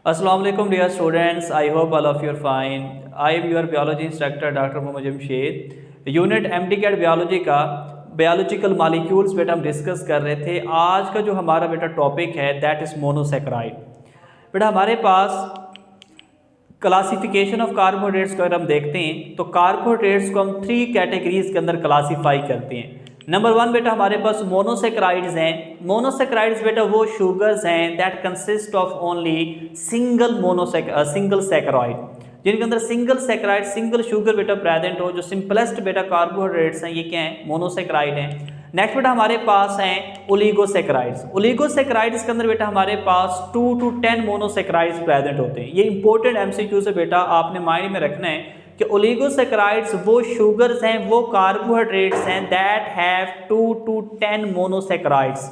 Assalamu alaikum dear students. I hope all of you are fine. I am your biology instructor Dr. Mohammad Jamshed. Unit MTCAT biology का biological molecules बेटा हम discuss कर रहे थे। आज का जो हमारा बेटा टॉपिक है दैट इज़ मोनोसेक्राइड। बेटा हमारे पास क्लासिफिकेशन ऑफ कार्बोहाइड्रेट्स को अगर हम देखते हैं तो कार्बोहाइड्रेट्स को हम 3 कैटेगरीज के अंदर क्लासीफाई करते हैं। नंबर 1 बेटा हमारे पास मोनोसेक्राइड्स हैं। मोनोसेक्राइड्स बेटा वो शुगर्स हैं that consist of only single saccharide, जिनके अंदर सिंगल सेक्राइड सिंगल शुगर बेटा प्रेजेंट हो। जो सिंपलेस्ट बेटा कार्बोहाइड्रेट्स हैं ये क्या हैं? मोनोसेक्राइड हैं। नेक्स्ट बेटा हमारे पास हैं ओलिगोसेक्राइड्स। ओलिगोसेक्राइड्स के अंदर बेटा हमारे पास 2 to 10 मोनोसेक्राइड्स प्रेजेंट होते हैं। ये इंपॉर्टेंट एमसीक्यू से बेटा आपने माइंड में रखना है कि ओलिगोसेक्राइड्स वो शुगर्स हैं, वो कार्बोहाइड्रेट्स हैं दैट हैव 2 to 10 मोनोसेक्राइड्स।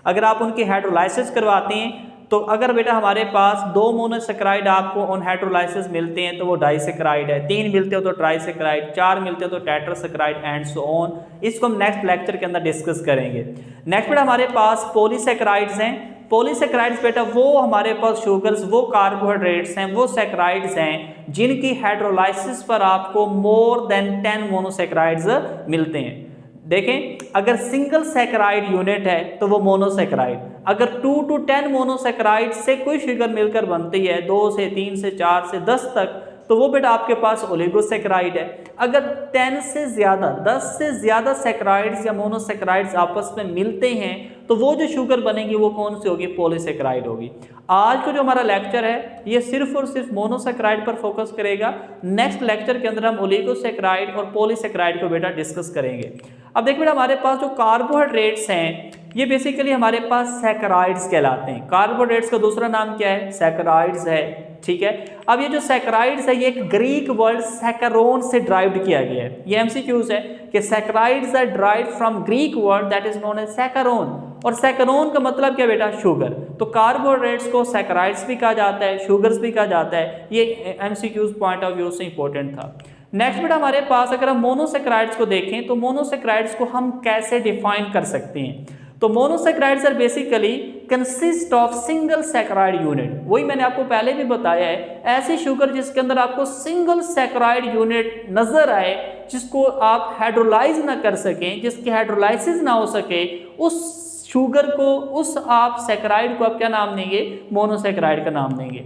अगर आप उनकी हाइड्रोलाइसिस करवाते हैं तो अगर बेटा हमारे पास 2 मोनोसेक्राइड आपको ऑन हाइड्रोलाइसिस मिलते हैं तो वो डाइसेक्राइड है, 3 मिलते हो तो ट्राइसेक्राइड, 4 मिलते हो तो टेट्रासेक्राइड एंड सो ऑन। इसको हम नेक्स्ट लेक्चर के अंदर डिस्कस करेंगे। नेक्स्ट बेटा हमारे पास पॉलीसेक्राइड्स हैं। पॉलीसेक्राइड्स बेटा वो हमारे पास शुगर्स, वो कार्बोहाइड्रेट्स हैं, वो सेक्राइड्स हैं जिनकी हाइड्रोलाइसिस पर आपको मोर देन 10 मोनोसेक्राइड्स मिलते हैं। देखें, अगर सिंगल सेक्राइड यूनिट है तो वो मोनोसेक्राइड, अगर 2 to 10 मोनोसेक्राइड से कोई शुगर मिलकर बनती है 2 से 3 से 4 से 10 तक तो वो बेटा आपके पास ओलिगोसेक्राइड है। अगर 10 से ज़्यादा 10 से ज़्यादा सेक्राइड्स या मोनोसेक्राइड्स आपस में मिलते हैं तो वो जो शुगर बनेगी वो कौन सी होगी? पॉलीसेक्राइड होगी। आज का जो हमारा लेक्चर है ये सिर्फ और सिर्फ मोनोसेक्राइड पर फोकस करेगा। नेक्स्ट लेक्चर के अंदर हम ओलिगोसेक्राइड और पॉलीसेक्राइड को बेटा डिस्कस करेंगे। अब देखिए बेटा हमारे पास जो कार्बोहाइड्रेट्स हैं ये बेसिकली हमारे पास सैकराइड्स कहलाते हैं। कार्बोहाइड्रेट्स का दूसरा नाम क्या है? सैकराइड्स है, ठीक है। अब ये जो सैकराइड्स है ये एक ग्रीक वर्ड सैकरोन से ड्राइव्ड किया गया है। ये एमसीक्यूज है कि saccharides are derived from Greek word that is known as saccharon. और सैकरोन का मतलब क्या बेटा? शुगर। तो कार्बोहाइड्रेट्स को सैकराइड्स भी कहा जाता है, शुगर्स भी कहा जाता है। ये एमसीक्यूज पॉइंट ऑफ व्यू से इंपॉर्टेंट था। नेक्स्ट बेटा हमारे पास अगर हम मोनोसेक्राइड्स को देखें तो मोनोसेक्राइड्स को हम कैसे डिफाइन कर सकते हैं? तो monosaccharides are basically consist of single saccharide unit. वही मैंने आपको पहले भी बताया है, ऐसी शुगर जिसके अंदर आपको सिंगल सेक्राइड यूनिट नजर आए, जिसको आप हाइड्रोलाइज ना कर सकें, जिसकी हाइड्रोलाइसिस ना हो सके, उस शुगर को, उस आप सेक्राइड को आप क्या नाम देंगे? मोनोसेक्राइड का नाम देंगे।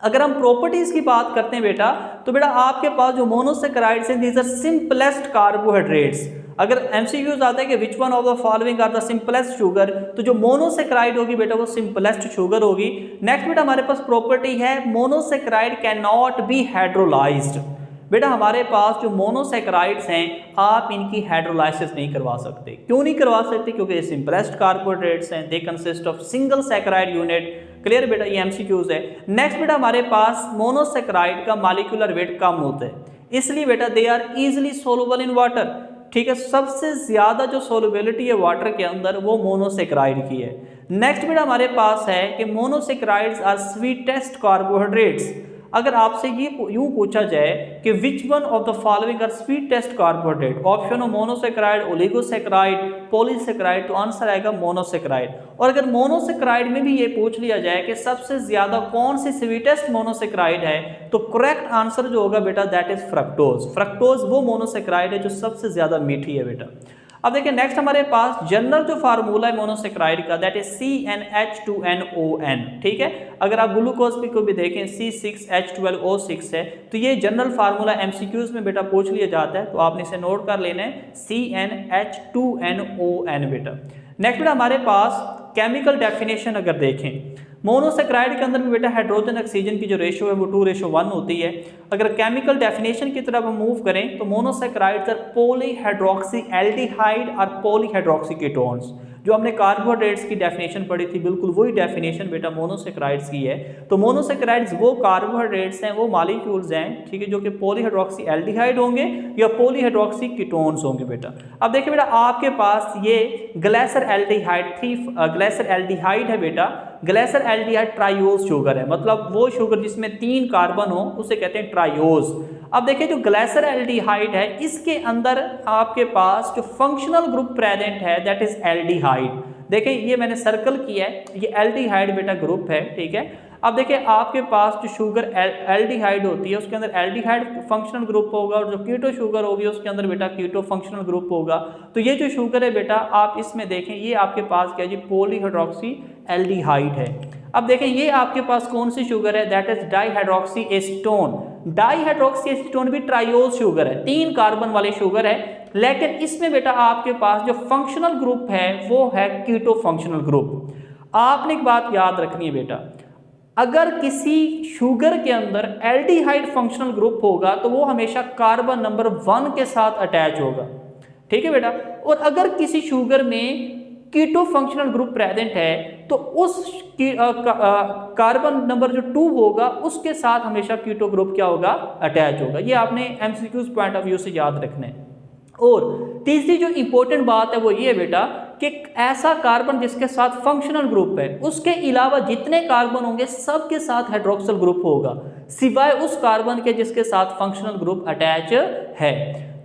अगर हम प्रॉपर्टीज की बात करते हैं बेटा तो बेटा आपके पास जो मोनोसेक्राइड्स हैं दीज आर सिंपलेस्ट कार्बोहाइड्रेट्स। अगर एमसीक्यूज आता है कि which one of the following are the simplest sugar, तो जो मोनोसेक्राइड होगी बेटा वो सिंपलेस्ट शुगर होगी। नेक्स्ट बेटा हमारे पास प्रॉपर्टी है monosaccharide can not be hydrolysed. बेटा हमारे पास जो मोनोसेक्राइड्स हैं आप इनकी हाइड्रोलाइसिस नहीं करवा सकते। क्यों नहीं करवा सकते? क्योंकि ये सिंपलेस्ट कार्बोहाइड्रेट्स हैं, they consist of single saccharide unit. Clear बेटा? ये एमसीक्यूज है। नेक्स्ट बेटा हमारे पास मोनोसेक्राइड का मॉलिक्यूलर वेट कम होता है, इसलिए बेटा they are easily soluble in water. ठीक है, सबसे ज्यादा जो सोलुबिलिटी है वाटर के अंदर वो मोनोसेक्राइड की है। नेक्स्ट बेटा हमारे पास है कि मोनोसेक्राइड्स आर स्वीटेस्ट कार्बोहाइड्रेट्स। अगर आपसे ये यूं पूछा जाए कि which one of the following are sweetest carbohydrate, option हो मोनोसेक्राइड, ओलिगोसेक्राइड, पॉलीसेक्राइड, तो आंसर आएगा मोनोसेक्राइड। और अगर मोनोसेक्राइड में भी ये पूछ लिया जाए कि सबसे ज्यादा कौन सी स्वीटेस्ट मोनोसेक्राइड है तो करेक्ट आंसर जो होगा बेटा दैट इज फ्रक्टोज। फ्रक्टोज वो मोनोसेक्राइड है जो सबसे ज्यादा मीठी है बेटा। अब देखिए नेक्स्ट हमारे पास जनरल जो फार्मूला है मोनोसेक्राइड का दैट इज CnH2nOn। ठीक है, अगर आप ग्लूकोज को भी देखें C6H12O6 है, तो ये जनरल फार्मूला एमसीक्यूज में बेटा पूछ लिया जाता है, तो आपने इसे नोट कर लेना है CnH2nOn बेटा। नेक्स्ट बेटा हमारे पास केमिकल डेफिनेशन अगर देखें, मोनोसेक्राइड के अंदर भी बेटा हाइड्रोजन ऑक्सीजन की जो रेशो है वो 2:1 होती है। अगर केमिकल डेफिनेशन की तरफ हम मूव करें तो मोनोसेक्राइड्स आर पॉलीहाइड्रोक्सी एल्डिहाइड और पॉलीहाइड्रोक्सी कीटोन्स। जो हमने कार्बोहाइड्रेट्स की डेफिनेशन पढ़ी थी बिल्कुल वही डेफिनेशन बेटा मोनोसेक्राइड्स की है। तो मोनोसेक्राइड्स वो कार्बोहाइड्रेट्स हैं, वो मॉलिक्यूल्स हैं, ठीक है, जो कि पॉलीहाइड्रोक्सी एल्डिहाइड होंगे या पॉलीहाइड्रोक्सी कीटोन्स होंगे बेटा। अब देखिए बेटा आपके पास ये ग्लेसर एल्डिहाइड है बेटा। ग्लेसर एल्डिहाइड ट्राइओज शुगर है, मतलब वो शुगर जिसमें 3 कार्बन हो उसे कहते हैं ट्राइओज। अब देखिए जो ग्लेसर एल्डिहाइड है इसके अंदर आपके पास जो फंक्शनल ग्रुप प्रेजेंट है दैट इज एल्डिहाइड। देखें ये मैंने सर्कल किया है, ये एल्डिहाइड बेटा ग्रुप है, ठीक है। अब देखिए आपके पास जो शुगर एल्डिहाइड होती है उसके अंदर एल्डिहाइड फंक्शनल ग्रुप होगा और जो कीटो शुगर होगी उसके अंदर बेटा कीटो फंक्शनल ग्रुप होगा। तो ये जो शुगर है बेटा आप इसमें देखें ये आपके पास क्या जी पॉलीहाइड्रोक्सी एल्डिहाइड है। अब देखें ये आपके पास कौन सी शुगर है, that is dihydroxy acetone. Dihydroxy acetone भी ट्रायोज शुगर है, 3 कार्बन वाली शुगर है, लेकिन इसमें बेटा आपके पास जो फंक्शनल ग्रुप है वो है कीटो फंक्शनल ग्रुप। आपने एक बात याद रखनी है बेटा, अगर किसी शुगर के अंदर एल्डिहाइड फंक्शनल ग्रुप होगा तो वो हमेशा कार्बन नंबर 1 के साथ अटैच होगा, ठीक है बेटा। और अगर किसी शुगर में कीटो फंक्शनल ग्रुप प्रेजेंट है तो उस कार्बन नंबर जो 2 होगा उसके साथ हमेशा कीटो ग्रुप क्या होगा, अटैच होगा। ये आपने एमसीक्यूज पॉइंट ऑफ व्यू से याद रखना है। और तीसरी जो इंपॉर्टेंट बात है वो ये है बेटा कि ऐसा कार्बन जिसके साथ फंक्शनल ग्रुप है उसके अलावा जितने कार्बन होंगे सबके साथ हाइड्रोक्सिल ग्रुप होगा, सिवाय उस कार्बन के जिसके साथ फंक्शनल ग्रुप अटैच है।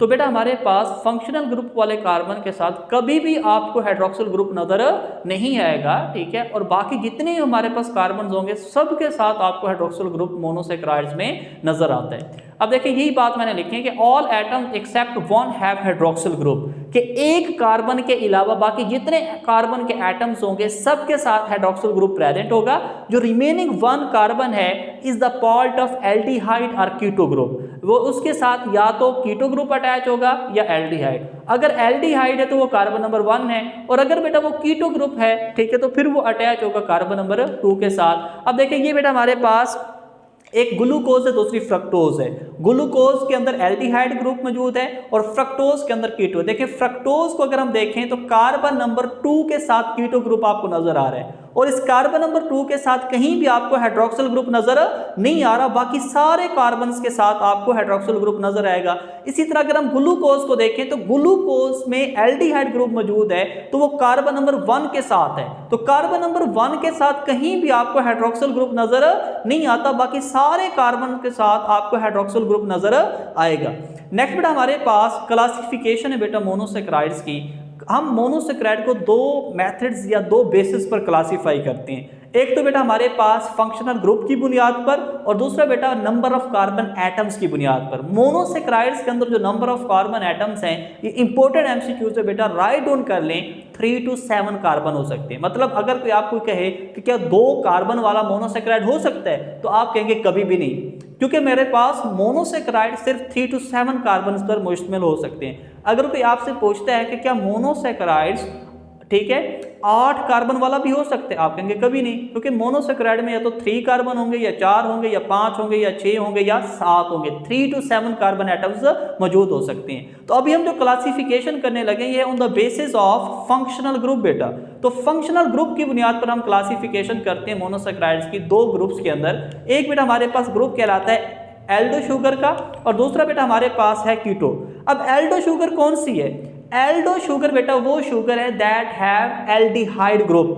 तो बेटा हमारे पास फंक्शनल ग्रुप वाले कार्बन के साथ कभी भी आपको हाइड्रोक्सिल ग्रुप नजर नहीं आएगा, ठीक है। और बाकी जितने हमारे पास कार्बन होंगे सबके साथ आपको हाइड्रोक्सिल ग्रुप मोनोसैकराइड्स में नजर आता है। अब देखिए यही बात मैंने लिखी है कि all atoms except one have hydroxyl group, कि एक कार्बन के अलावा बाकी जितने कार्बन के एटम्स होंगे सबके साथ हाइड्रोक्सिल ग्रुप प्रेजेंट होगा। जो रिमेनिंग 1 कार्बन है is the part of aldehyde और कीटो ग्रुप, वो उसके साथ या तो कीटो ग्रुप अटैच होगा या एल्डिहाइड। अगर एल्डिहाइड है तो वो कार्बन नंबर 1 है, और अगर बेटा वो कीटो ग्रुप है, ठीक है, तो फिर वो अटैच होगा कार्बन नंबर 2 के साथ। अब देखिए ये बेटा हमारे पास एक ग्लूकोज है, दूसरी फ्रक्टोज है। ग्लूकोज के अंदर एल्डिहाइड ग्रुप मौजूद है और फ्रक्टोज के अंदर कीटो। देखिए फ्रक्टोज को अगर हम देखें तो कार्बन नंबर 2 के साथ कीटो ग्रुप आपको नजर आ रहा है, और इस कार्बन नंबर 2 के साथ कहीं भी आपको हाइड्रोक्सिल ग्रुप नजर नहीं आ रहा, बाकी सारे कार्बन्स के साथ आपको हाइड्रोक्सिल ग्रुप नजर आएगा। इसी तरह अगर हम ग्लूकोज को देखें तो ग्लूकोज में एल्डिहाइड ग्रुप मौजूद है तो वो कार्बन नंबर 1 के साथ है, तो कार्बन नंबर 1 के साथ कहीं भी आपको हाइड्रोक्सिल ग्रुप नजर नहीं आता, बाकी सारे कार्बन के साथ आपको हाइड्रोक्सिल ग्रुप नजर आएगा। नेक्स्ट बेटा हमारे पास क्लासिफिकेशन है बेटा मोनोसैकराइड्स की। हम मोनोसैकराइड को 2 मेथड्स या 2 बेसिस पर क्लासिफाई करते हैं। एक तो बेटा हमारे पास फंक्शनल ग्रुप की बुनियाद पर, और दूसरा बेटा नंबर ऑफ कार्बन एटम्स की बुनियाद पर। मोनोसैकराइड्स के अंदर जो नंबर ऑफ कार्बन एटम्स हैं ये इंपॉर्टेंट एमसीक्यू से बेटा राइट डाउन कर लें, 3 to 7 कार्बन हो सकते हैं। मतलब अगर कोई आपको कहे कि क्या 2 कार्बन वाला मोनोसैकराइड हो सकता है तो आप कहेंगे कभी भी नहीं, क्योंकि मेरे पास मोनोसैकराइड सिर्फ 3 to 7 कार्बन पर मुश्तमिल हो सकते हैं। अगर कोई आपसे पूछता है कि क्या मोनोसैकराइड्स, ठीक है, 8 कार्बन वाला भी हो सकते हैं, आप कहेंगे कभी नहीं, क्योंकि मोनोसैकराइड में या तो 3 कार्बन होंगे या 4 होंगे या 5 होंगे या 6 होंगे या 7 होंगे। 3 to 7 कार्बन एटम्स मौजूद हो सकते हैं। तो अभी हम जो क्लासिफिकेशन करने लगे ये on the basis of functional group बेटा। तो फंक्शनल ग्रुप की बुनियाद पर हम क्लासिफिकेशन करते हैं मोनोसैकराइड्स की 2 ग्रुप्स के अंदर। एक बेटा हमारे पास ग्रुप कहलाता है एल्डो शुगर का, और दूसरा बेटा हमारे पास है कीटो। अब एल्डो शुगर कौन सी है? एल्डो शुगर बेटा वो शुगर है दैट हैव एल्डिहाइड ग्रुप,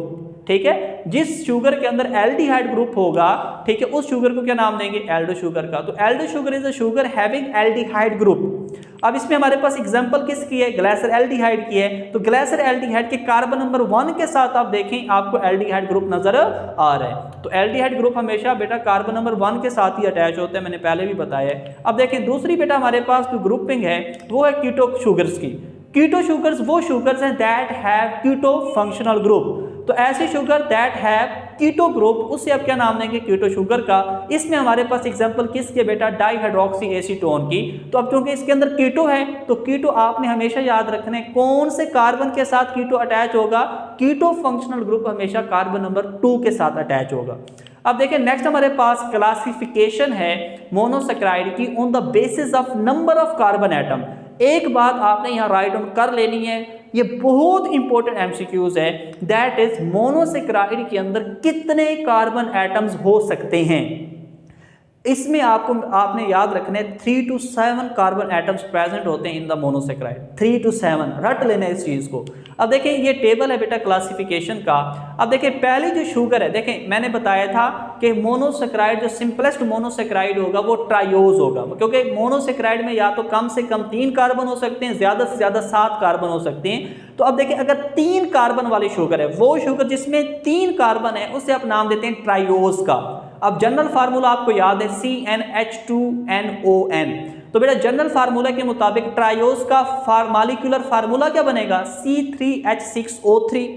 ठीक है। जिस शुगर के अंदर एल्डिहाइड ग्रुप होगा, ठीक है, उस शुगर को क्या नाम देंगे? एल्डो शुगर का। तो Aldo sugar is a sugar having aldehyde group. अब इसमें हमारे पास एग्जांपल किसकी है? ग्लाइसर एल्डिहाइड की है। तो ग्लाइसर एल्डिहाइड के कार्बन नंबर 1 के साथ आप देखें आपको एल्डिहाइड ग्रुप नजर आ रहा है। तो एल्डिहाइड ग्रुप हमेशा बेटा कार्बन नंबर 1 के साथ ही अटैच होता है, मैंने पहले भी बताया है। अब देखें दूसरी बेटा हमारे पास जो ग्रुपिंग है वो है कीटो शुगर्स की। कीटो शुगर्स वो शुगर्स हैं that have keto functional group. तो ऐसी sugar that have keto group, उससे आप क्या नाम देंगे? कीटो शुगर का। इसमें हमारे पास एग्जांपल किसके बेटा? डाईहाइड्रोक्सी एसीटोन की। तो अब क्योंकि इसके अंदर कीटो है तो कीटो आपने हमेशा याद रखना है कौन से कार्बन के साथ कीटो अटैच होगा? कीटो फंक्शनल ग्रुप हमेशा कार्बन नंबर 2 के साथ अटैच होगा। अब देखिए नेक्स्ट हमारे पास क्लासिफिकेशन है मोनोसैकराइड की on the basis of number of carbon atom. एक बात आपने यहाँ राइट डाउन कर लेनी है, ये बहुत इंपॉर्टेंट एमसीक्यूज है, दैट इज मोनोसैकराइड के अंदर कितने कार्बन एटम्स हो सकते हैं। इसमें आपने याद रखना है 3 to 7 कार्बन एटम्स प्रेजेंट होते हैं इन द मोनोसैकराइड। 3 to 7 रट लेना है इस चीज को। अब देखें ये टेबल है बेटा क्लासिफिकेशन का। अब देखें पहली जो शुगर है, देखें मैंने बताया था कि मोनोसैकराइड जो सिंपलेस्ट मोनोसैकराइड होगा वो ट्रायोज होगा, क्योंकि मोनोसैकराइड में या तो कम से कम 3 कार्बन हो सकते हैं, ज्यादा से ज्यादा 7 कार्बन हो सकते हैं। तो अब देखें अगर 3 कार्बन वाली शुगर है, वो शुगर जिसमें 3 कार्बन है उसे आप नाम देते हैं ट्रायोज का। अब जनरल फार्मूला आपको याद है CnH2nOn। तो बेटा जनरल फार्मूला के मुताबिक ट्रायोज का मॉलिक्यूलर फार्मूला क्या बनेगा, C3H6O3।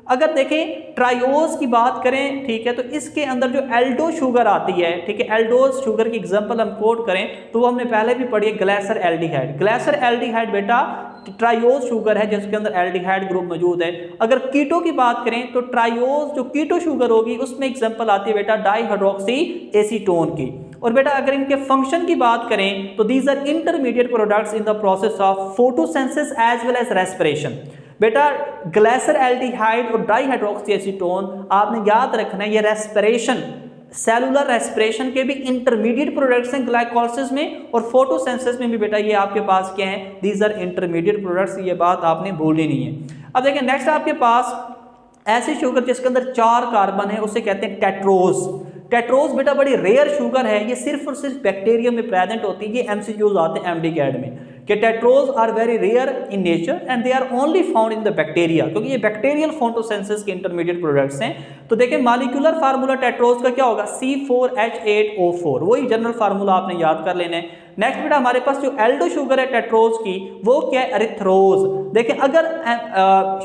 अगर देखें ट्रायोज की बात करें, ठीक है, तो इसके अंदर जो एल्डो शुगर आती है, ठीक है, एल्डोज शुगर की एग्जांपल हम कोट करें तो वो हमने पहले भी पढ़ी है, ग्लेसर एल्डिहाइड। ग्लेसर एल्डिहाइड बेटा ट्रायोज शुगर है जिसके अंदर एल्डिहाइड ग्रुप मौजूद है। अगर कीटो की बात करें तो ट्रायोज जो कीटो शुगर होगी उसमें एग्जांपल आती है बेटा डाइहाइड्रोक्सी एसीटोन की। और बेटा अगर इनके फंक्शन की बात करें तो these are intermediate products in the process of photosynthesis as well as respiration. बेटा ग्लेसर एल्डिहाइड और डाइहाइड्रोक्सी एसीटोन आपने याद रखना है, ये रेस्पिरेशन, सेलुलर रेस्पिरेशन के भी इंटरमीडिएट प्रोडक्ट्स हैं ग्लाइकोलाइसिस में, और फोटोसिंथेसिस में भी बेटा ये आपके पास क्या है, दीज आर इंटरमीडिएट प्रोडक्ट्स। ये बात आपने भूलनी नहीं है। अब देखिए नेक्स्ट आपके पास ऐसी शुगर जिसके अंदर 4 कार्बन है उसे कहते हैं टेट्रोज। टेट्रोज बेटा बड़ी रेयर शुगर है, ये सिर्फ और सिर्फ बैक्टीरियम में प्रेजेंट होती है। ये एमसीक्यूज आते हैं एमडी कैड में कि tetroses are very rare in nature and they are only found in the bacteria, क्योंकि ये बैक्टीरियल फोटोसिंथेसिस के इंटरमीडिएट प्रोडक्ट्स हैं। तो देखिए मॉलिक्यूलर फार्मूला टेट्रोज का क्या होगा, C4H8O4, वही जनरल फार्मूला आपने याद कर लेना है। नेक्स्ट बेटा हमारे पास जो एल्डो शुगर है टेट्रोज की वो क्या है, एरिथ्रोज। देखिए अगर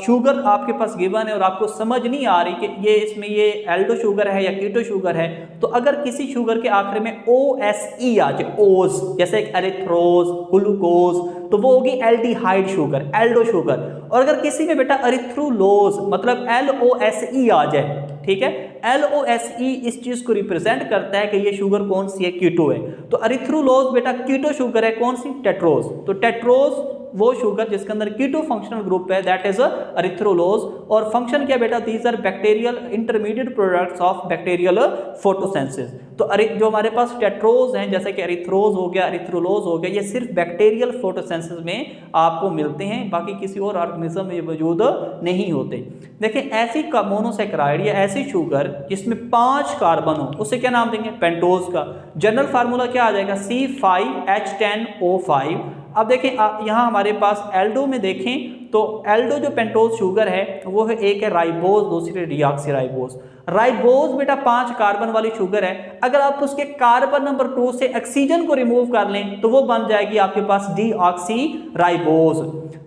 शुगर आपके पास गिवन है और आपको समझ नहीं आ रही कि ये इसमें ये एल्डो शुगर है या कीटो शुगर है, तो अगर किसी शुगर के आखिर में OSE आ जाए, ओज, जैसे एरिथ्रोज, ग्लूकोज, तो वो होगी एल्डिहाइड शुगर, एल्डो शुगर। और अगर किसी में बेटा एरिथ्रोलोज मतलब LOSE आ जाए, ठीक है, LOSE इस चीज को रिप्रेजेंट करता है कि ये शुगर कौन सी है, कीटो है। तो एरिथ्रोलोज बेटा कीटो शुगर है, कौन सी, टेट्रोज। तो टेट्रोज वो शुगर जिसके अंदर कीटो फंक्शनल ग्रुप है, दैट इज एरिथ्रोलोज। और फंक्शन क्या बेटा, these are bacterial intermediate products of bacterial photosynthesis. तो जो हमारे पास टेट्रोज हैं जैसे कि एरिथ्रोज हो गया, एरिथ्रोलोज हो गया, ये सिर्फ बैक्टीरियल फोटोसिंथेसिस में आपको मिलते हैं, बाकी किसी और ऑर्गेनिज्म में मौजूद नहीं होते। देखिए ऐसी मोनोसैकेराइड या ऐसी शुगर जिसमें 5 कार्बन हो उसे क्या नाम देंगे, पेंटोज का। जनरल फार्मूला क्या आ जाएगा, C5H10O5। अब देखें यहाँ हमारे पास एल्डो में देखें तो एल्डो जो पेंटोज शुगर है वो है, एक है राइबोज, दूसरी डीऑक्सीराइबोज। राइबोज बेटा 5 कार्बन वाली शुगर है, अगर आप उसके कार्बन नंबर 2 से ऑक्सीजन को रिमूव कर लें तो वो बन जाएगी आपके पास डीऑक्सीराइबोज।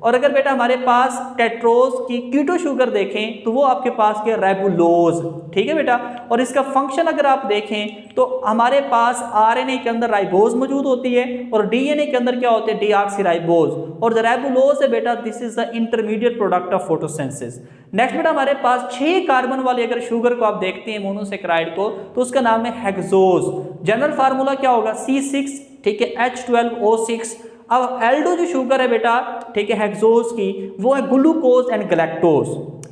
और अगर बेटा हमारे पास टेट्रोज की कीटो शुगर देखें तो वो आपके पास के राइबोलोज, ठीक है बेटा। और इसका फंक्शन अगर आप देखें तो हमारे पास आरएनए के अंदर राइबोज मौजूद होती है और डीएनए के अंदर क्या होते हैं, डीऑक्सीराइबोज। और जो राइबोलोज है बेटा this is the intermediate product of photosynthesis. Next बेटा हमारे पास 6 कार्बन वाली अगर शुगर को आप देखते हैं मोनोसैकेराइड को तो उसका नाम है हेक्सोज। जनरल फार्मूला क्या होगा, C6, ठीक है, H12O6। अब एल्डो जो शुगर है बेटा, ठीक है, हेक्सोज की, वो है ग्लूकोज एंड गैलेक्टोज,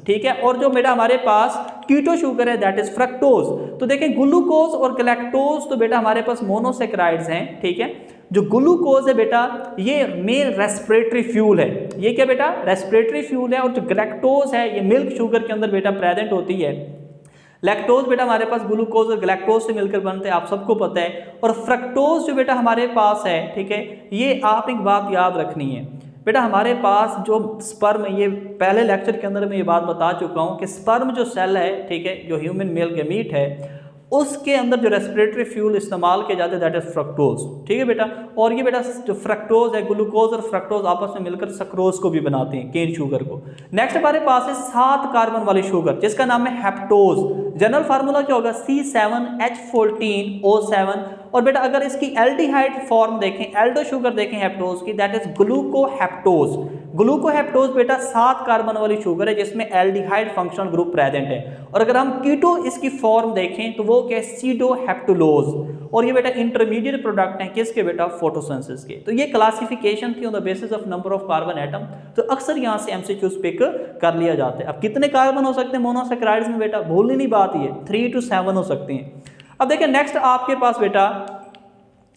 ठीक है। और जो बेटा हमारे पास कीटो शुगर है दैट इज फ्रक्टोज। तो देखें ग्लूकोज और गैलेक्टोज तो बेटा हमारे पास मोनोसैकेराइड्स हैं, ठीक है। जो ग्लूकोज है बेटा ये मेन रेस्पिरेटरी फ्यूल है, ये क्या बेटा, रेस्पिरेटरी फ्यूल है। और जो गैलेक्टोज है ये मिल्क शुगर के अंदर बेटा प्रेजेंट होती है। लैक्टोज बेटा हमारे पास ग्लूकोज और गैलेक्टोज से मिलकर बनते हैं, आप सबको पता है। और फ्रक्टोज जो बेटा हमारे पास है, ठीक है, ये आपने एक बात याद रखनी है बेटा, हमारे पास जो स्पर्म, ये पहले लेक्चर के अंदर मैं ये बात बता चुका हूँ कि स्पर्म जो सेल है, ठीक है, जो ह्यूमन मेल गैमीट है, उसके अंदर जो रेस्पिरेटरी फ्यूल इस्तेमाल किया जाता है दैट इज फ्रक्टोज, ठीक है बेटा। और ये बेटा जो फ्रक्टोज है, ग्लूकोज और फ्रक्टोज आपस में मिलकर सक्रोज को भी बनाते हैं, केन शुगर को। नेक्स्ट हमारे पास है 7 कार्बन वाली शुगर जिसका नाम है हेप्टोज। जनरल फार्मूला क्या होगा, C7H14O7। और बेटा अगर इसकी एल्डिहाइड फॉर्म देखें, एल्डो शुगर देखें हेप्टोज की, दैट इज ग्लूकोहेप्टोज। ग्लूकोहेप्टोज बेटा 7 कार्बन वाली शुगर है जिसमें एल्डिहाइड फंक्शनल ग्रुप प्रेजेंट है। और अगर हम कीटो इसकी फॉर्म देखें तो वो क्या है, सीडोहेप्टुलोज। और ये बेटा इंटरमीडिएट प्रोडक्ट हैं किसके बेटा, फोटोसिंथेसिस के। तो ये क्लासिफिकेशन थी on the basis of number of carbon atom. तो अक्सर यहाँ से एमसीक्यूज पिक कर लिया जाता है। अब कितने कार्बन हो सकते हैं मोनोसैकेराइड्स में बेटा, भूलनी नहीं बात, ये 3 to 7 हो सकते हैं। अब देखिए नेक्स्ट आपके पास बेटा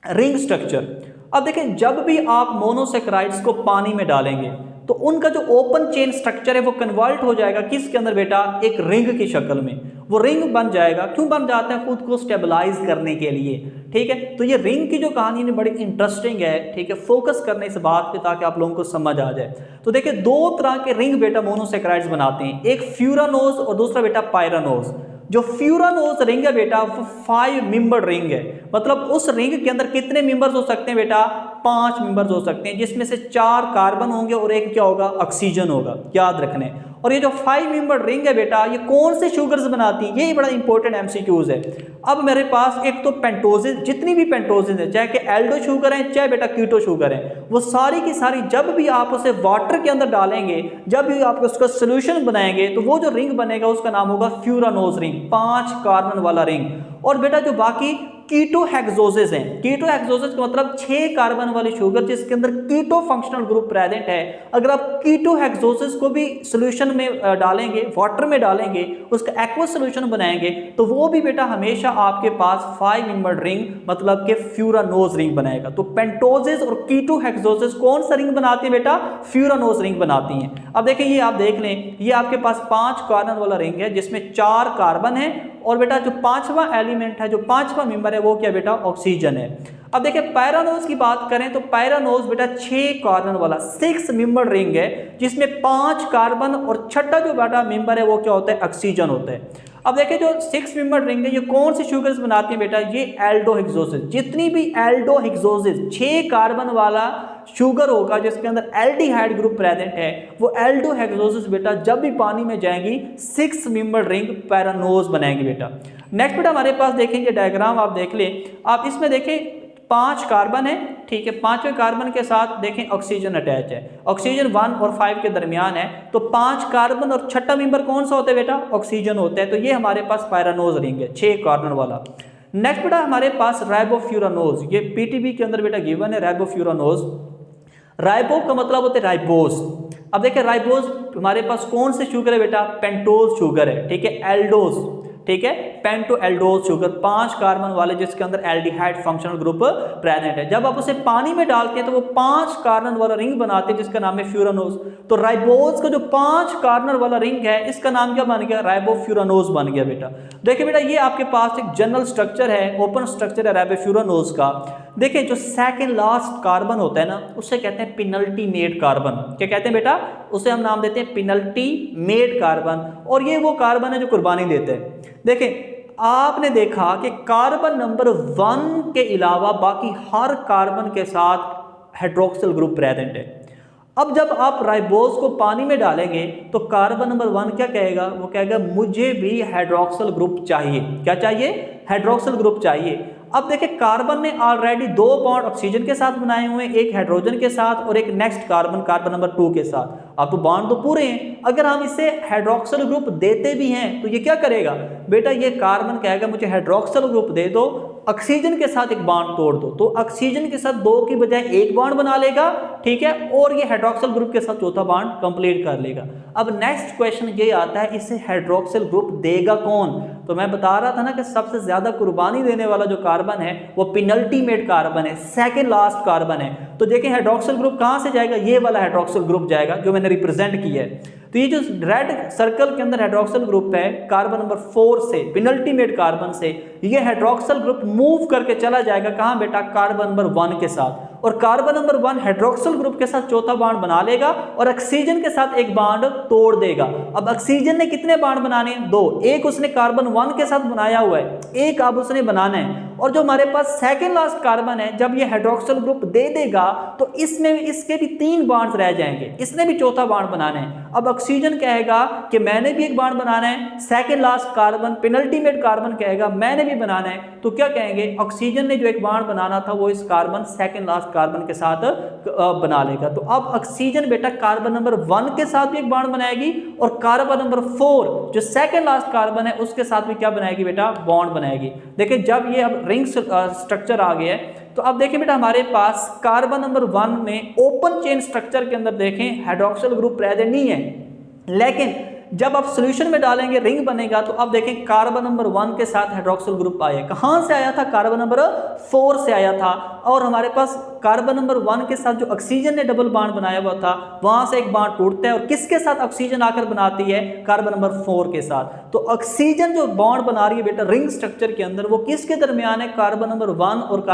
रिंग स्ट्रक्चर। अब देखें जब भी आप मोनोसैकेराइड्स को पानी में डालेंगे तो उनका जो ओपन चेन स्ट्रक्चर है वो कन्वर्ट हो जाएगा किसके अंदर बेटा, एक रिंग की शक्ल में। वो रिंग बन जाएगा, क्यों बन जाता है, खुद को स्टेबलाइज करने के लिए, ठीक है। तो ये रिंग की जो कहानी है बड़ी इंटरेस्टिंग है, ठीक है, फोकस करने इस बात पे ताकि आप लोगों को समझ आ जाए। तो देखिए 2 तरह के रिंग बेटा मोनोसैकेराइड्स बनाते हैं, एक फ्यूरानोज और दूसरा बेटा पायरानोज। जो फ्यूरानोज रिंग है बेटा वो 5 मेंबर रिंग है, मतलब उस रिंग के अंदर कितने मेंबर्स हो सकते हैं बेटा, 5 मेंबर्स हो सकते हैं, जिसमें से 4 कार्बन होंगे और एक क्या होगा, ऑक्सीजन होगा, याद रखने। और ये जो 5 मेंबर रिंग है बेटा ये कौन से शुगर्स बनाती है, ये बड़ा इंपॉर्टेंट एमसीक्यूज है। अब मेरे पास एक तो पेंटोजेज, जितनी भी पेंटोजेज है, चाहे कि एल्डो शुगर है चाहे बेटा कीटो शुगर है, वो सारी की सारी जब भी आप उसे वाटर के अंदर डालेंगे, जब भी आप उसका सोल्यूशन बनाएंगे, तो वो जो रिंग बनेगा उसका नाम होगा फ्यूरानोज रिंग, 5 कार्बन वाला रिंग। और बेटा जो बाकी कीटो हेक्सोजेस हैं, कीटो हेक्सोजेस का मतलब 6 कार्बन वाली शुगर जिसके अंदर कीटो फंक्शनल ग्रुप प्रेजेंट है, अगर आप कीटो हेक्सोजेस को भी सॉल्यूशन में डालेंगे, वाटर में डालेंगे, उसका एक्वस सॉल्यूशन बनाएंगे, तो वो भी बेटा हमेशा आपके पास 5 मेंबर्ड रिंग मतलब के फ्यूरानोज रिंग बनाएगा। तो पेंटोजेस और कीटो हेक्सोजेस कौन सा रिंग बनाती है बेटा, फ्यूरानोज रिंग बनाती हैं। अब देखिए ये आप देख लें, ये आपके पास 5 कार्बन वाला रिंग है जिसमें 4 कार्बन है, और बेटा जो 5वां एलिमेंट है, जो 5वां मेंबर है वो क्या बेटा, ऑक्सीजन है। अब देखिए पैरानोज की बात करें तो पैरानोज बेटा 6 कार्बन वाला 6 मेंबर रिंग है जिसमें 5 कार्बन और छठा जो बेटा मेंबर है वो क्या होता है, ऑक्सीजन होता है। अब देखिए जो 6 मेंबर रिंग है ये कौन सी शुगर्स बनाती है बेटा, ये एल्डो हेक्सोजेस, जितनी भी एल्डो हेक्सोजेस 6 कार्बन वाला शुगर होगा जिसके अंदर एल्डिहाइड ग्रुप प्रेजेंट है, वो एल्डो हेक्सोजेस बेटा जब भी पानी में जाएंगी 6 मेंबर रिंग पैरानोज बनाएंगे बेटा। नेक्स्ट बेटा हमारे पास देखेंगे डायग्राम आप देख ले, आप इसमें देखें 5 कार्बन है, ठीक है, 5वें कार्बन के साथ देखें ऑक्सीजन अटैच है, ऑक्सीजन 1 और 5 के दरमियान है, तो 5 कार्बन और छठा मेंबर कौन सा होता है बेटा, ऑक्सीजन होता है। तो ये हमारे पास पैरानोज रिंग है 6 कार्बन वाला। नेक्स्ट बेटा हमारे पास राइबोफ्यूरानोज, ये पीटीबी के अंदर बेटा गिवन है राइबोफ्यूरानोज। राइबो का मतलब होता है राइबोस। अब देखिए राइबोस हमारे पास कौन से शुगर है बेटा, पेंटोज शुगर है, ठीक है, एल्डोज, ठीक है, पेंटो एल्डोज शुगर 5 कार्बन वाले जिसके अंदर एल्डिहाइड फंक्शनल ग्रुप प्रेजेंट है। जब आप उसे पानी में डालते हैं तो वो 5 कार्बन वाला रिंग बनाते हैं जिसका नाम है फ्यूरानोज। तो राइबोज का जो 5 कार्बन वाला रिंग है इसका नाम क्या बन गया, राइबोफ्यूरानोज बन गया बेटा। देखिए बेटा ये आपके पास एक जनरल स्ट्रक्चर है, ओपन स्ट्रक्चर है राइबोफ्यूरानोज का। देखिए जो सेकंड लास्ट कार्बन होता है ना उसे कहते हैं पिनल्टी मेड कार्बन। क्या कहते हैं बेटा, उसे हम नाम देते हैं पिनल्टी मेड कार्बन, और ये वो कार्बन है जो कुर्बानी देते हैं। देखिए आपने देखा कि कार्बन नंबर 1 के अलावा बाकी हर कार्बन के साथ हाइड्रोक्सिल ग्रुप प्रेजेंट है। अब जब आप राइबोज को पानी में डालेंगे तो कार्बन नंबर 1 क्या कहेगा, वो कहेगा मुझे भी हाइड्रोक्सिल ग्रुप चाहिए। क्या चाहिए, हाइड्रोक्सिल ग्रुप चाहिए। अब देखिए कार्बन ने ऑलरेडी 2 बॉन्ड ऑक्सीजन के साथ बनाए हुए हैं, एक हाइड्रोजन के साथ और एक नेक्स्ट कार्बन नंबर 2 के साथ। अब तो बॉन्ड तो पूरे हैं, अगर हम इसे हाइड्रोक्सिल ग्रुप देते भी हैं तो ये क्या करेगा बेटा, ये कार्बन कहेगा मुझे हाइड्रोक्सिल ग्रुप दे दो, ऑक्सीजन के साथ एक बॉन्ड तोड़ दो, तो ऑक्सीजन के साथ 2 की बजाय 1 बॉन्ड बना लेगा, ठीक है, और ये हाइड्रोक्सिल ग्रुप के साथ चौथा बॉन्ड कंप्लीट कर लेगा। अब नेक्स्ट क्वेश्चन ये आता है इसे हाइड्रोक्सिल ग्रुप देगा कौन, तो मैं बता रहा था ना कि सबसे ज्यादा कुर्बानी देने वाला जो कार्बन है वो पिनल्टी मेड कार्बन है, सेकंड लास्ट कार्बन है। तो देखिए हाइड्रोक्सिल ग्रुप कहां से जाएगा, ये वाला हाइड्रोक्सिल ग्रुप जाएगा जो मैंने रिप्रेजेंट किया है। तो ये जो रेड सर्कल के अंदर हाइड्रोक्सिल ग्रुप है कार्बन नंबर 4 से, पिनल्टी मेड कार्बन से, ये हाइड्रोक्सिल ग्रुप मूव करके चला जाएगा कहां बेटा, कार्बन नंबर 1 के साथ, और कार्बन नंबर 1 हाइड्रोक्सिल ग्रुप के साथ चौथा बॉन्ड बना लेगा और ऑक्सीजन के साथ एक बॉन्ड तोड़ देगा। अब ऑक्सीजन ने कितने बॉन्ड बनाने, 2, एक उसने कार्बन 1 के साथ बनाया हुआ है, एक अब उसने बनाना है, और जो हमारे पास सेकंड लास्ट कार्बन है जब ये हाइड्रोक्सिल ग्रुप दे देगा तो इसमें इसके भी 3 बॉन्ड्स रह जाएंगे, इसने भी चौथा बॉन्ड बनाना है। अब ऑक्सीजन कहेगा कि मैंने भी एक बॉन्ड बनाना है, second last carbon penultimate carbon कहेगा मैंने भी बनाना है, तो क्या कहेंगे, ऑक्सीजन ने जो एक बॉन्ड बनाना था वो इस कार्बन सेकंड लास्ट कार्बन के साथ बना लेगा। तो अब ऑक्सीजन बेटा कार्बन नंबर 1 के साथ भी एक बॉन्ड बनाएगी और कार्बन नंबर 4 जो सेकंड लास्ट कार्बन है उसके साथ भी क्या बनाएगी बेटा, बॉन्ड बनाएगी। देखिए जब ये अब रिंग स्ट्रक्चर आ गया है तो अब देखिए बेटा हमारे पास कार्बन नंबर 1 में ओपन चेन स्ट्रक्चर के अंदर देखें हाइड्रोक्सिल ग्रुप प्रेजेंट नहीं है, लेकिन जब आप सॉल्यूशन में डालेंगे रिंग बनेगा तो अब देखें कार्बन नंबर 1 के साथ हाइड्रोक्सिल ग्रुप आया, कहां से आया था, कार्बन नंबर 4 से आया था, और हमारे पास कार्बन नंबर 1 के साथ जो ऑक्सीजन ने डबल बॉन्ड बनाया हुआ था वहां से एक बॉन्ड टूटता है और किसके साथ ऑक्सीजन आकर बनाती है, कार्बन नंबर 4 के साथ। तो ऑक्सीजन जो बॉन्ड बना रही है बेटा रिंग स्ट्रक्चर के अंदर वो किसके दरमियान है, कार्बन नंबर 1 और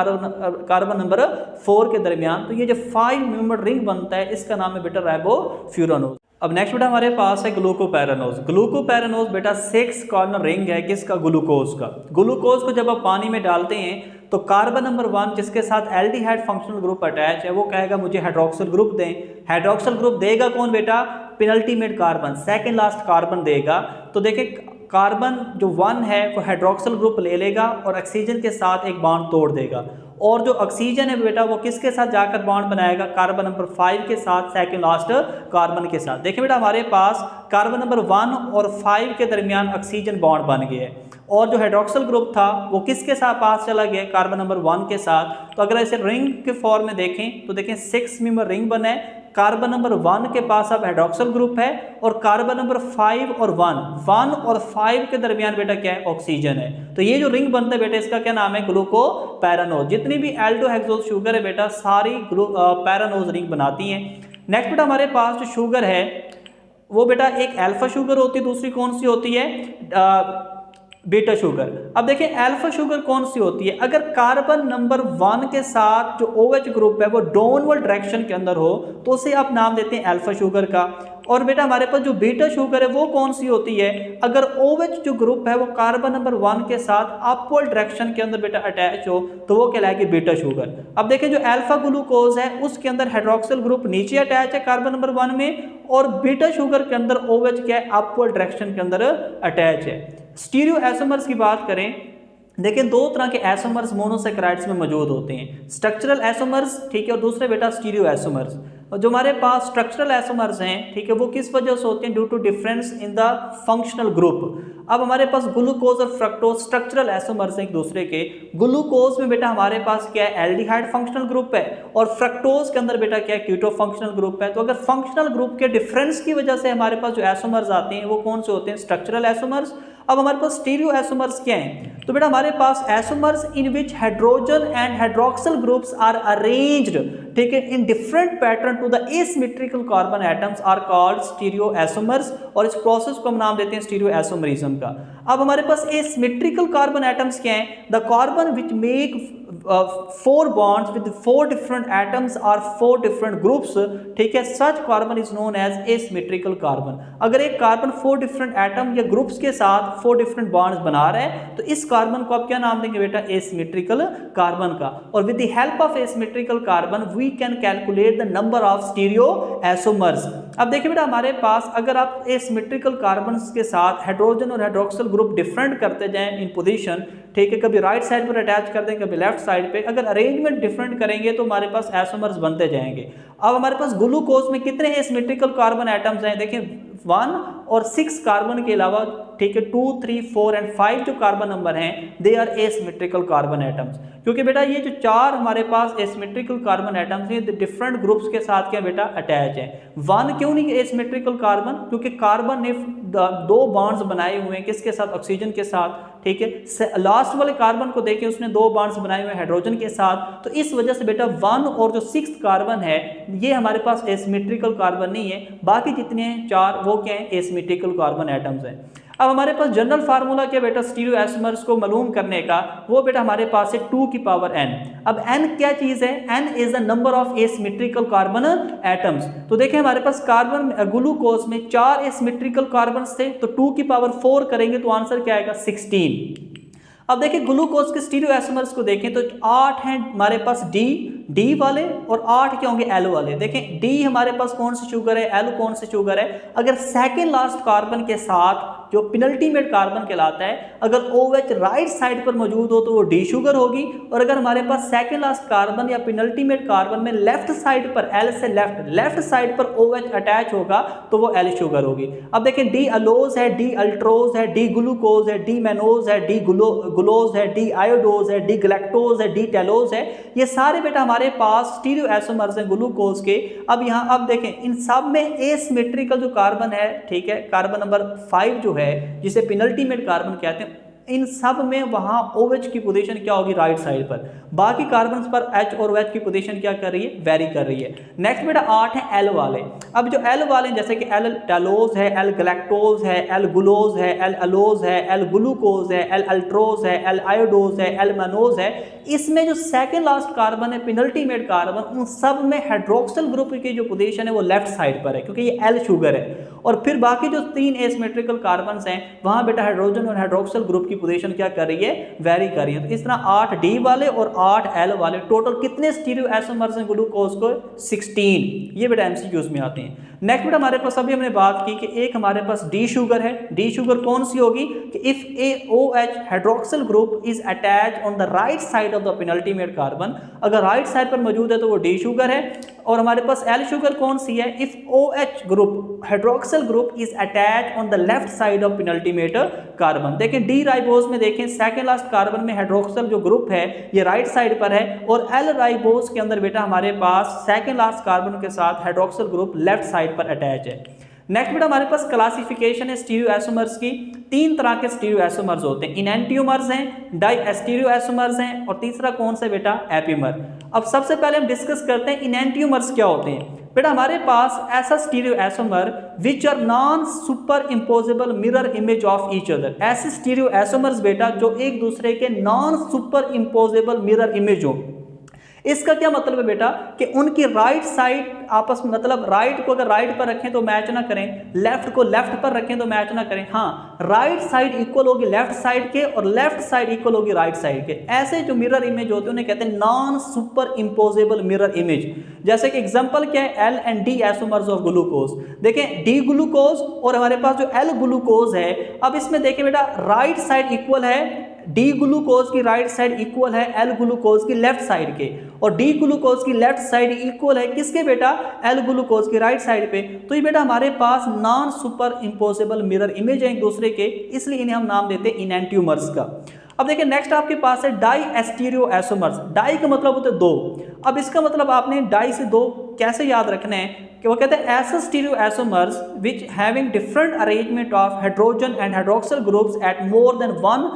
कार्बन नंबर 4 के दरमियान। तो ये जो 5 मेंबर रिंग बनता है इसका नाम है बेटा राइबोफ्यूरानोज। अब नेक्स्ट बेटा हमारे पास है ग्लूकोपैरानोज। ग्लूकोपैरानोज बेटा 6 कॉर्नर रिंग है किसका? ग्लूकोज का। ग्लूकोज को जब आप पानी में डालते हैं तो कार्बन नंबर 1 जिसके साथ एल्डिहाइड फंक्शनल ग्रुप अटैच है वो कहेगा मुझे हाइड्रोक्सिल ग्रुप दें। हाइड्रोक्सिल ग्रुप देगा कौन बेटा? Penultimate carbon, second last carbon देगा। तो देखिए कार्बन जो 1 है वो हाइड्रोक्सिल ग्रुप ले लेगा और ऑक्सीजन के साथ एक बॉन्ड तोड़ देगा, और जो ऑक्सीजन है बेटा वो किसके साथ जाकर बॉन्ड बनाएगा? कार्बन नंबर 5 के साथ, सेकंड लास्ट कार्बन के साथ। देखिए बेटा हमारे पास कार्बन नंबर 1 और 5 के दरमियान ऑक्सीजन बॉन्ड बन गया है, और जो हाइड्रोक्सिल ग्रुप था वो किसके साथ पास चला गया? कार्बन नंबर 1 के साथ। तो अगर ऐसे रिंग के फॉर्म में देखें तो देखें 6 मेंबर रिंग बना है, कार्बन नंबर 1 के पास अब हाइड्रोक्सिल ग्रुप है, और कार्बन नंबर 5 और 1 और 5 के दरमियान बेटा क्या है? ऑक्सीजन है। तो ये जो रिंग बनता है बेटा इसका क्या नाम है? ग्लूकोपैरानोज। जितनी भी एल्डोहेक्सोज शुगर है बेटा सारी पैरानोज रिंग बनाती हैं। नेक्स्ट बेटा हमारे पास जो शुगर है वो बेटा एक अल्फा शुगर होती है, दूसरी कौन सी होती है? Beta sugar. अब देखिए अल्फा शुगर कौन सी होती है? अगर कार्बन नंबर 1 के साथ जो OH ग्रुप है वो डाउनवर्ड डायरेक्शन के अंदर हो तो उसे आप नाम देते हैं अल्फा शुगर का। और बेटा हमारे पास जो बीटा शुगर है वो कौन सी होती है? अगर OH जो ग्रुप है वो कार्बन नंबर 1 के साथ अपवर्ड डायरेक्शन के अंदर बेटा अटैच हो तो वो कहलाएगी बीटा शुगर। अब देखिए जो अल्फा ग्लूकोज है उसके अंदर हाइड्रोक्सिल ग्रुप नीचे अटैच है कार्बन नंबर 1 में, और बीटा शुगर के अंदर OH क्या है? अपवर्ड डायरेक्शन के अंदर अटैच है। स्टीरियो एसोमर्स की बात करें, देखिए दो तरह के एसोमर्स मोनोसेक्राइड्स में मौजूद होते हैं, स्ट्रक्चरल एसोमर्स, ठीक है, और दूसरे बेटा स्टीरियो एसोमर्स। और जो हमारे पास स्ट्रक्चरल एसोमर्स हैं, ठीक है, वो किस वजह से होते हैं? Due to difference in the functional group. अब हमारे पास ग्लूकोज और फ्रक्टोज स्ट्रक्चरल एसोमर्स हैं एक दूसरे के। ग्लूकोज में बेटा हमारे पास क्या है? एल्डिहाइड फंक्शनल ग्रुप है, और फ्रक्टोज के अंदर बेटा क्या है? कीटो फंक्शनल ग्रुप है। तो अगर फंक्शनल ग्रुप के डिफरेंस की वजह से हमारे पास जो एसोमर्स आते हैं वो कौन से होते हैं? स्ट्रक्चरल एसोमर्स। अब हमारे पास स्टीरियो एसोमर्स क्या हैं? तो बेटा हमारे पास isomers in which hydrogen and hydroxyl groups are arranged, ठीक है, in different pattern to the asymmetrical carbon atoms are called stereo isomers, और इस प्रोसेस को हम नाम देते हैं स्टीरियो एसोमरिज्म का। अब हमारे पास एसिमेट्रिकल कार्बन एटम्स क्या हैं? The carbon which make 4 bonds with 4 different atoms or 4 different groups, ठीक है, such carbon is known as asymmetrical carbon। अगर एक कार्बन 4 different atom या ग्रुप्स के साथ 4 different bonds बना रहा है तो इस कार्बन को आप क्या नाम देंगे बेटा? asymmetrical कार्बन का। और with the help of asymmetrical carbon we can calculate the number of stereoisomers। अब देखिए बेटा हमारे पास अगर आप asymmetrical कार्बन्स के साथ हाइड्रोजन और हाइड्रोक्सिल ग्रुप डिफरेंट करते जाएं इन पोजीशन, ठीक है, कभी राइट साइड पर अटैच कर दें कभी लेफ्ट साइड पे, अगर अरेंजमेंट डिफरेंट करेंगे तो हमारे पास एसोमर्स बनते जाएंगे। अब हमारे पास ग्लूकोज में कितने एसिमेट्रिकल कार्बन एटम्स हैं? देखिए 1 और 6 कार्बन के अलावा, ठीक है, 2, 3, 4 एंड 5 जो कार्बन नंबर हैं they are asymmetrical carbon atoms. क्योंकि बेटा ये जो 4 हमारे पास एसिमेट्रिकल कार्बन एटम्स हैं डिफरेंट ग्रुप्स के साथ क्या बेटा अटैच है। 1 क्यों नहीं एसिमेट्रिकल कार्बन? क्योंकि कार्बन ने 2 बॉन्ड्स बनाए हुए हैं किसके साथ? ऑक्सीजन के साथ, ठीक है। लास्ट वाले कार्बन को देखिए उसने 2 बॉन्ड्स बनाए हुए हैं हाइड्रोजन के साथ, तो इस वजह से बेटा 1 और जो 6th कार्बन है ये हमारे पास एसिमेट्रिकल कार्बन नहीं है, बाकी जितने हैं 4 वो क्या है? एसिमेट्रिकल कार्बन एटम्स हैं। अब हमारे पास जनरल फार्मूला क्या बेटा स्टीरियो एसोमर्स को मालूम करने का? वो बेटा हमारे पास है 2 की पावर n। अब n क्या चीज है? n is the number of asymmetrical carbon atoms. तो देखिए हमारे पास कार्बन ग्लूकोज में 4 एसिमेट्रिकल कार्बन थे, तो 2 की पावर 4 करेंगे तो आंसर क्या आएगा? 16। अब देखिए ग्लूकोज के स्टीरियो एसोमर्स को देखें तो 8 हैं हमारे पास डी वाले, और 8 क्या होंगे? एल वाले। देखें डी हमारे पास कौन सी शुगर है? एल कौन सी शुगर है? अगर सेकेंड लास्ट कार्बन के साथ जो पेनल्टीमेट कार्बन कहलाता है, अगर OH राइट साइड पर मौजूद हो तो वो डी शुगर होगी, और अगर हमारे पास सेकेंड लास्ट कार्बन या पेनल्टीमेट कार्बन में लेफ्ट साइड पर एल से लेफ्ट साइड पर OH अटैच होगा तो वो एल शुगर होगी। अब देखें डी अलोज है, डी अल्ट्रोज है, डी ग्लूकोज है, डी मैनोज है, डी ग्लूकोज है, डी आयोडोज है, डी गैलेक्टोज है, डी टेलोज है, ये सारे बेटा हमारे पास स्टीरियो एसोमर्स हैं ग्लूकोज के। अब यहाँ अब देखें इन सब में एसिमेट्रिकल जो कार्बन है, ठीक है, कार्बन नंबर 5 जो है जिसे पेनल्टीमेट कार्बन कहते हैं, इन सब में वहां OH की पोजीशन क्या होगी? राइट साइड पर। बाकी कार्बन पर H और OH की पोजीशन क्या कर रही है? वेरी कर रही है। नेक्स्ट बेटा 8 है एल वाले। अब जो एल वाले जैसे कि एल टेलोज है, एल गैलेक्टोज है, एल गुलोज है, एल अलोज है, एल ग्लूकोज है, एल अल्ट्रोज है, एल आयोडोज है, एल मैनोज है, इसमें जो सेकंड लास्ट कार्बन है पेनल्टीमेट कार्बन, उन सब में हाइड्रोक्सिल ग्रुप की जो पोजीशन है वो लेफ्ट साइड पर है क्योंकि ये एल शुगर है। और फिर बाकी जो 3 एसिमेट्रिकल कार्बन्स हैं वहां बेटा हाइड्रोजन और हाइड्रोक्सिल ग्रुप की पोजीशन क्या कर रही है, वेरी कर रही है। तो इस तरह 8 डी वाले और 8 एल वाले टोटल कितने स्टीरियो आइसोमर्स हैं ग्लूकोज को, 16। ये बेटा एमसीक्यूज में आते हैं। नेक्स्ट बेटा हमारे पास अभी हमने बात की कि एक हमारे पास डी शुगर है। डी शुगर कौन सी होगी कि if A OH hydroxyl group is attach on the right side of the penultimate carbon, अगर राइट साइड पर मौजूद है तो वो डी शुगर है। और हमारे पास एल शुगर कौन सी है, if OH group hydroxyl group is attach on the left side of penultimate carbon. देखें डी राइबोज में देखें सेकंड लास्ट कार्बन में हाइड्रोक्सिल जो ग्रुप है ये राइट साइड पर है, और एल राइबोज के अंदर बेटा हमारे पास सेकंड लास्ट कार्बन के साथ हाइड्रोक्सिल ग्रुप लेफ्ट साइड पर अटैच है। नेक्स्ट बेटा हमारे पास क्लासिफिकेशन है स्टीरियो आइसोमर्स की। 3 तरह के स्टीरियो आइसोमर्स होते हैं, इनएंटियोमर्स हैं, डाइएस्टीरियो आइसोमर्स हैं, और तीसरा कौन सा बेटा, एपीमर। अब सबसे पहले हम डिस्कस करते हैं इनएंटियोमर्स क्या होते हैं। बेटा हमारे पास ऐसा stereoisomer which are non superimposable mirror image of each other, ऐसे स्टीरियो आइसोमर्स बेटा जो एक दूसरे के non superimposable mirror image हो। इसका क्या मतलब है बेटा कि उनकी राइट साइड आपस में, मतलब राइट को अगर राइट पर रखें तो मैच ना करें, लेफ्ट को लेफ्ट पर रखें तो मैच ना करें। हाँ, राइट साइड इक्वल होगी लेफ्ट साइड के और लेफ्ट साइड इक्वल होगी राइट साइड के। ऐसे जो मिरर इमेज होते हैं उन्हें कहते हैं non superimposable mirror image. जैसे कि एग्जांपल क्या है, L and D isomers of glucose. देखें डी ग्लूकोज और हमारे पास जो एल ग्लूकोज है, अब इसमें देखें बेटा राइट साइड इक्वल है, डी ग्लूकोज की राइट साइड इक्वल है एल ग्लूकोज की लेफ्ट साइड के, और डी ग्लूकोज की लेफ्ट साइड इक्वल है किसके बेटा, एल ग्लूकोज की राइट साइड पे। तो ये बेटा हमारे पास non superimposable mirror image है एक दूसरे के, इसलिए इन्हें हम नाम देते हैं इनएंटियोमर्स का। अब देखिए नेक्स्ट आपके पास है डाइएस्टीरियो आइसोमर्स। डाई का मतलब होता है 2। अब इसका मतलब आपने डाई से 2 कैसे याद रखना है कि वो कहते हैं ऐसा stereo isomers which having different arrangement of hydrogen and hydroxyl groups eight more than 1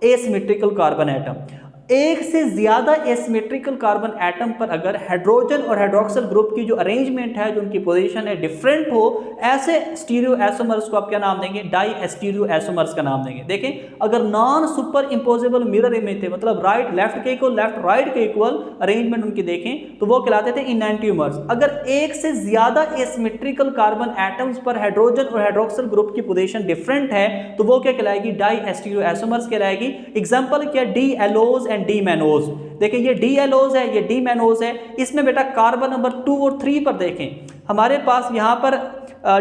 asymmetrical carbon atom. एक से ज्यादा एसिमेट्रिकल कार्बन एटम पर अगर हाइड्रोजन और हाइड्रोक्सिल ग्रुप की जो अरेंजमेंट है, जो उनकी पोजीशन है, डिफरेंट हो, ऐसे स्टीरियो आइसोमर्स को आप क्या नाम देंगे, डाइएस्टीरियो आइसोमर्स का नाम देंगे। देखें अगर non superimposable mirror image थे, मतलब राइट लेफ्ट के इक्वल लेफ्ट राइट के इक्वल अरेंजमेंट उनकी देखें तो वो कहलाते थे इनएंटियोमर्स। अगर एक से ज्यादा एसिमेट्रिकल कार्बन एटम्स पर हाइड्रोजन और हाइड्रोक्सिल ग्रुप की पोजीशन डिफरेंट है तो वो क्या कहलाएगी, डाइएस्टीरियो आइसोमर्स कहलाएगी। एग्जांपल क्या, डी एलोज एंड डी मैनोज। देखिए ये डी एलोज है, ये डी मैनोज है। इसमें बेटा कार्बन नंबर 2 और 3 पर देखें हमारे पास यहाँ पर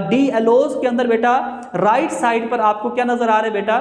डी एलोज के अंदर बेटा राइट साइड पर आपको क्या नजर आ रहा है बेटा,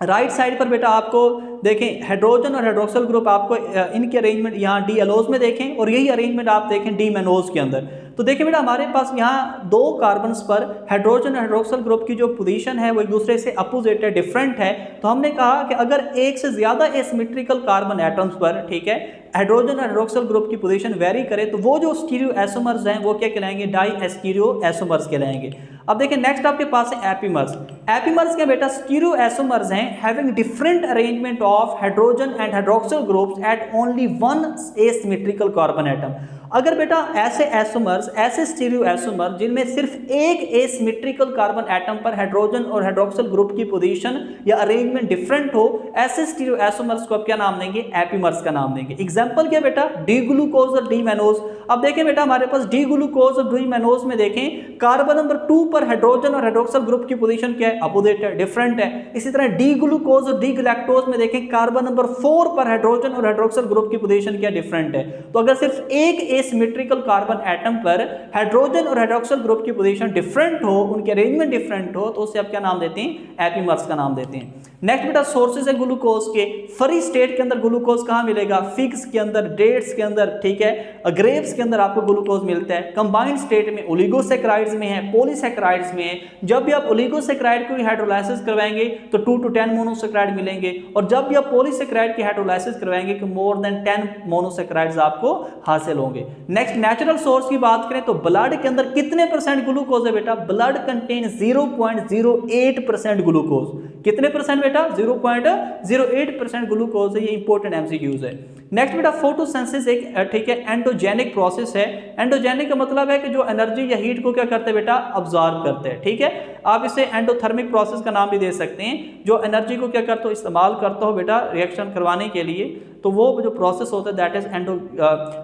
राइट साइड पर बेटा आपको देखें हाइड्रोजन और हाइड्रोक्सिल ग्रुप आपको इनके अरेंजमेंट यहाँ डी एलोज में देखें, और यही अरेंजमेंट आप देखें डी मैनोज के अंदर। तो देखिए बेटा हमारे पास यहाँ 2 कार्बन्स पर हाइड्रोजन और हाइड्रोक्सिल ग्रुप की जो पोजीशन है वो एक दूसरे से अपोजिट है, डिफरेंट है। तो हमने कहा कि अगर एक से ज्यादा एसिमेट्रिकल कार्बन एटम्स पर, ठीक है, हाइड्रोजन और हाइड्रोक्सिल ग्रुप की पोजीशन वेरी करे तो वो जो स्टीरियो आइसोमर्स हैं वो क्या कहलाएंगे, डाइएस्टीरियो आइसोमर्स कहलाएंगे। अब देखिए नेक्स्ट आपके पास है एपीमर्स। एपीमर्स क्या बेटा, स्टीरियो आइसोमर्स हैं having different arrangement of hydrogen and hydroxyl groups eight only 1 asymmetrical carbon atom. अगर बेटा ऐसे आइसोमर्स, ऐसे स्टीरियो आइसोमर जिनमें सिर्फ एक एसिमेट्रिकल कार्बन एटम पर हाइड्रोजन और हाइड्रोक्सिल ग्रुप की पोजीशन या अरेंजमेंट डिफरेंट हो, ऐसे स्टीरियो आइसोमर्स को आप क्या नाम देंगे, एपीमर्स का नाम देंगे। एग्जांपल क्या बेटा, डी ग्लूकोज और डी मैनोज। अब देखें बेटा हमारे पास डी ग्लूकोज और डी मैनोज में देखें कार्बन नंबर 2 पर हाइड्रोजन और हाइड्रोक्सिल ग्रुप की पोजीशन क्या है, अपोजिट है, डिफरेंट है। इसी तरह डी ग्लूकोज और डी गैलेक्टोज में देखें कार्बन नंबर 4 पर हाइड्रोजन और हाइड्रोक्सिल ग्रुप की पोजीशन क्या, डिफरेंट है। तो अगर सिर्फ एक एसिमेट्रिकल कार्बन एटम पर हाइड्रोजन और हाइड्रोक्सिल ग्रुप की पोजीशन डिफरेंट हो, उनके अरेंजमेंट डिफरेंट हो, तो उससे आप क्या नाम देते हैं, एपीमर्स का नाम देते हैं। नेक्स्ट बेटा सोर्सेज है ग्लूकोज के। फ्री स्टेट के अंदर ग्लूकोज कहाँ मिलेगा, फिग्स के अंदर, डेट्स के अंदर, ठीक है, ग्रेप्स के अंदर आपको ग्लूकोज मिलता है। कंबाइंड स्टेट में ओलिगोसैकेराइड्स में है, पॉलीसैकेराइड्स में है। जब भी आप ओलिगोसैकेराइड को हाइड्रोलाइसिस करवाएंगे तो 2 to 10 मोनोसैकेराइड मिलेंगे, और जब भी आप पॉलीसैकेराइड की हाइड्रोलाइसिस करवाएंगे तो मोर देन 10 मोनोसैकेराइड्स आपको हासिल होंगे। नेक्स्ट नेचुरल सोर्स की बात करें तो ब्लड के अंदर कितने परसेंट ग्लूकोज है बेटा, ब्लड कंटेन 0.08% ग्लूकोज। कितने परसेंट बेटा, 0.08% ग्लूकोज है। ये इंपॉर्टेंट एमसीक्यूज है। नेक्स्ट बेटा फोटोसिंथेसिस एक ठीक है एंडोजेनिक प्रोसेस है। एंडोजेनिक का मतलब है कि जो एनर्जी या हीट को क्या करते हैं बेटा, अब्जॉर्ब करते हैं। ठीक है, आप इसे एंडोथर्मिक प्रोसेस का नाम भी दे सकते हैं। जो एनर्जी को क्या करते हो, इस्तेमाल करता हो बेटा रिएक्शन करवाने के लिए, तो वो जो प्रोसेस होता है दैट इज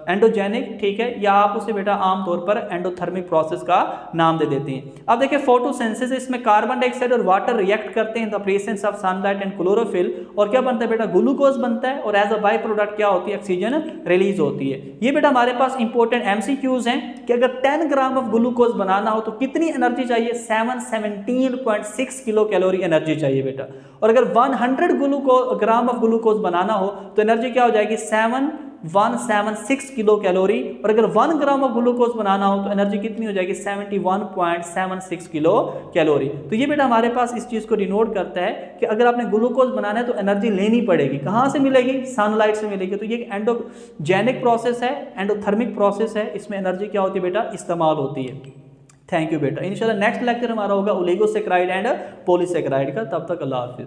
एंडोजेनिक। ठीक है, या आप उसे बेटा आमतौर पर एंडोथर्मिक प्रोसेस का नाम दे देते हैं। अब देखिए फोटोसिंथेसिस, इसमें कार्बन डाइऑक्साइड और वाटर रिएक्ट करते हैं the presence of sunlight and chlorophyll, और क्या बनता है बेटा, ग्लूकोज बनता है, और एज अ बाई प्रोडक्ट क्या होती है, ऑक्सीजन रिलीज होती है। ये बेटा हमारे पास इंपॉर्टेंट एमसीक्यूज हैं कि अगर 10 ग्राम ऑफ ग्लूकोज बनाना हो तो कितनी एनर्जी चाहिए, 717.6 किलो कैलोरी एनर्जी चाहिए बेटा। और अगर 100 ग्राम ऑफ ग्लूकोज बनाना हो तो एनर्जी क्या हो जाएगी, 7176 किलो कैलोरी। और अगर 1 ग्राम ऑफ ग्लूकोज बनाना हो तो एनर्जी कितनी हो जाएगी, 71.76 किलो कैलोरी। तो ये बेटा हमारे पास इस चीज को डिनोट करता है कि अगर आपने ग्लूकोज बनाना है तो एनर्जी लेनी पड़ेगी। कहाँ से मिलेगी, सनलाइट से मिलेगी। तो ये एंडोजेनिक प्रोसेस है, एंडोथर्मिक प्रोसेस है, इसमें एनर्जी क्या होती है बेटा, इस्तेमाल होती है। थैंक यू बेटा। इंशाल्लाह नेक्स्ट लेक्चर हमारा होगा ओलिगोसैकेराइड एंड पॉलीसैकेराइड का। तब तक अल्लाह हाफिज।